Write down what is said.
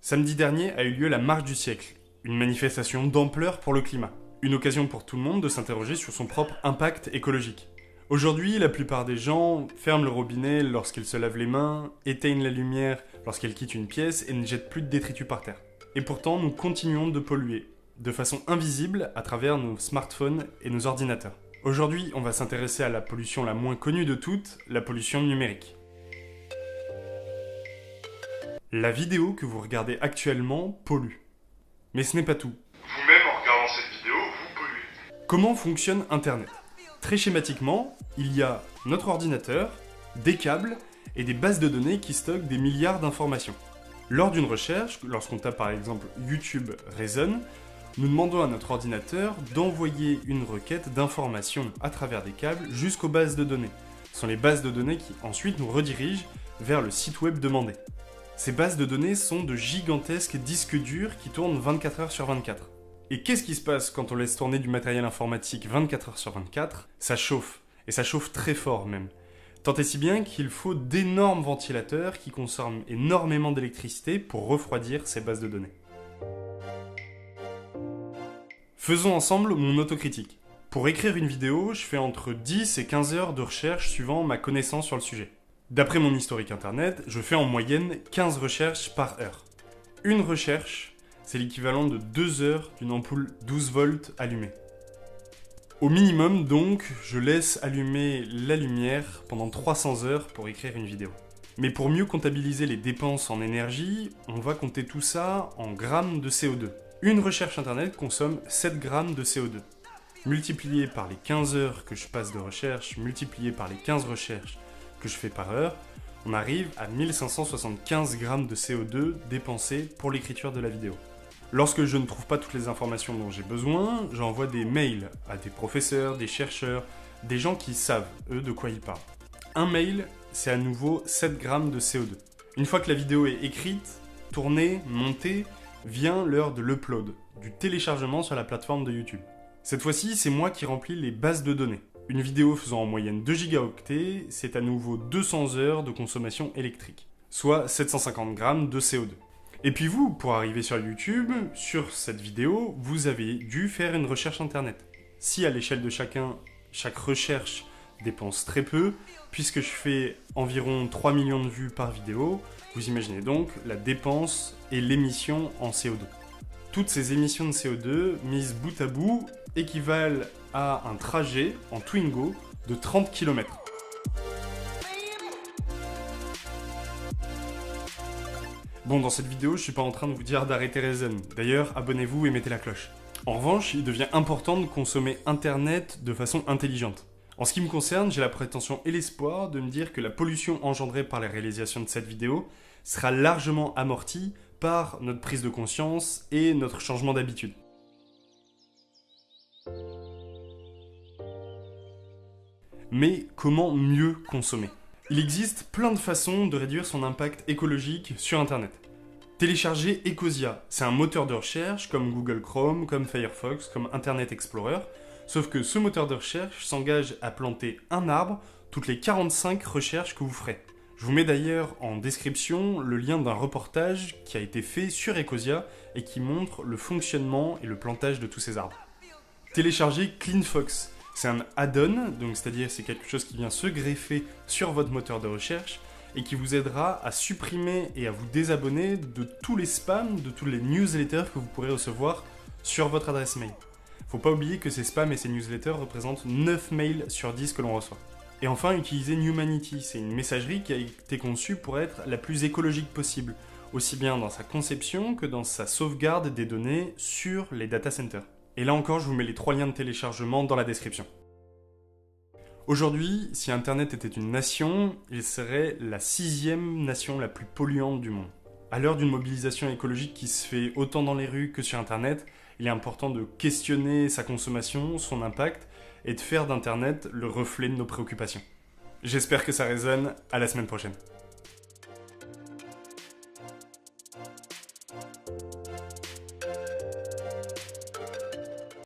Samedi dernier a eu lieu la Marche du siècle, une manifestation d'ampleur pour le climat. Une occasion pour tout le monde de s'interroger sur son propre impact écologique. Aujourd'hui, la plupart des gens ferment le robinet lorsqu'ils se lavent les mains, éteignent la lumière lorsqu'ils quittent une pièce et ne jettent plus de détritus par terre. Et pourtant, nous continuons de polluer, de façon invisible à travers nos smartphones et nos ordinateurs. Aujourd'hui, on va s'intéresser à la pollution la moins connue de toutes, la pollution numérique. La vidéo que vous regardez actuellement pollue. Mais ce n'est pas tout. Vous-même, en regardant cette vidéo, vous polluez. Comment fonctionne Internet ? Très schématiquement, il y a notre ordinateur, des câbles et des bases de données qui stockent des milliards d'informations. Lors d'une recherche, lorsqu'on tape par exemple YouTube Reason, nous demandons à notre ordinateur d'envoyer une requête d'informations à travers des câbles jusqu'aux bases de données. Ce sont les bases de données qui ensuite nous redirigent vers le site web demandé. Ces bases de données sont de gigantesques disques durs qui tournent 24 heures sur 24. Et qu'est-ce qui se passe quand on laisse tourner du matériel informatique 24 heures sur 24 ? Ça chauffe, et ça chauffe très fort même. Tant et si bien qu'il faut d'énormes ventilateurs qui consomment énormément d'électricité pour refroidir ces bases de données. Faisons ensemble mon autocritique. Pour écrire une vidéo, je fais entre 10 et 15 heures de recherche suivant ma connaissance sur le sujet. D'après mon historique internet, je fais en moyenne 15 recherches par heure. Une recherche, c'est l'équivalent de 2 heures d'une ampoule 12 volts allumée. Au minimum donc, je laisse allumer la lumière pendant 300 heures pour écrire une vidéo. Mais pour mieux comptabiliser les dépenses en énergie, on va compter tout ça en grammes de CO2. Une recherche internet consomme 7 grammes de CO2. Multiplié par les 15 heures que je passe de recherche, multiplié par les 15 recherches que je fais par heure, on arrive à 1575 grammes de CO2 dépensés pour l'écriture de la vidéo. Lorsque je ne trouve pas toutes les informations dont j'ai besoin, j'envoie des mails à des professeurs, des chercheurs, des gens qui savent, eux, de quoi ils parlent. Un mail, c'est à nouveau 7 grammes de CO2. Une fois que la vidéo est écrite, tournée, montée, vient l'heure de l'upload, du téléchargement sur la plateforme de YouTube. Cette fois-ci, c'est moi qui remplis les bases de données. Une vidéo faisant en moyenne 2 gigaoctets, c'est à nouveau 200 heures de consommation électrique, soit 750 grammes de CO2. Et puis vous, pour arriver sur YouTube, sur cette vidéo, vous avez dû faire une recherche internet. Si à l'échelle de chacun, chaque recherche dépense très peu, puisque je fais environ 3 millions de vues par vidéo, vous imaginez donc la dépense et l'émission en CO2. Toutes ces émissions de CO2, mises bout à bout, équivalent à un trajet en Twingo de 30 km. Bon, dans cette vidéo, je suis pas en train de vous dire d'arrêter Reason. D'ailleurs, abonnez-vous et mettez la cloche. En revanche, il devient important de consommer Internet de façon intelligente. En ce qui me concerne, j'ai la prétention et l'espoir de me dire que la pollution engendrée par la réalisation de cette vidéo sera largement amortie par notre prise de conscience et notre changement d'habitude. Mais comment mieux consommer ? Il existe plein de façons de réduire son impact écologique sur Internet. Téléchargez Ecosia, c'est un moteur de recherche comme Google Chrome, comme Firefox, comme Internet Explorer, sauf que ce moteur de recherche s'engage à planter un arbre toutes les 45 recherches que vous ferez. Je vous mets d'ailleurs en description le lien d'un reportage qui a été fait sur Ecosia et qui montre le fonctionnement et le plantage de tous ces arbres. Téléchargez CleanFox. C'est un add-on, donc c'est-à-dire c'est quelque chose qui vient se greffer sur votre moteur de recherche et qui vous aidera à supprimer et à vous désabonner de tous les spams, de tous les newsletters que vous pourrez recevoir sur votre adresse mail. Faut pas oublier que ces spams et ces newsletters représentent 9 mails sur 10 que l'on reçoit. Et enfin, utilisez Numanity, c'est une messagerie qui a été conçue pour être la plus écologique possible, aussi bien dans sa conception que dans sa sauvegarde des données sur les data centers. Et là encore, je vous mets les 3 liens de téléchargement dans la description. Aujourd'hui, si Internet était une nation, il serait la 6e nation la plus polluante du monde. À l'heure d'une mobilisation écologique qui se fait autant dans les rues que sur Internet, il est important de questionner sa consommation, son impact, et de faire d'Internet le reflet de nos préoccupations. J'espère que ça résonne, à la semaine prochaine.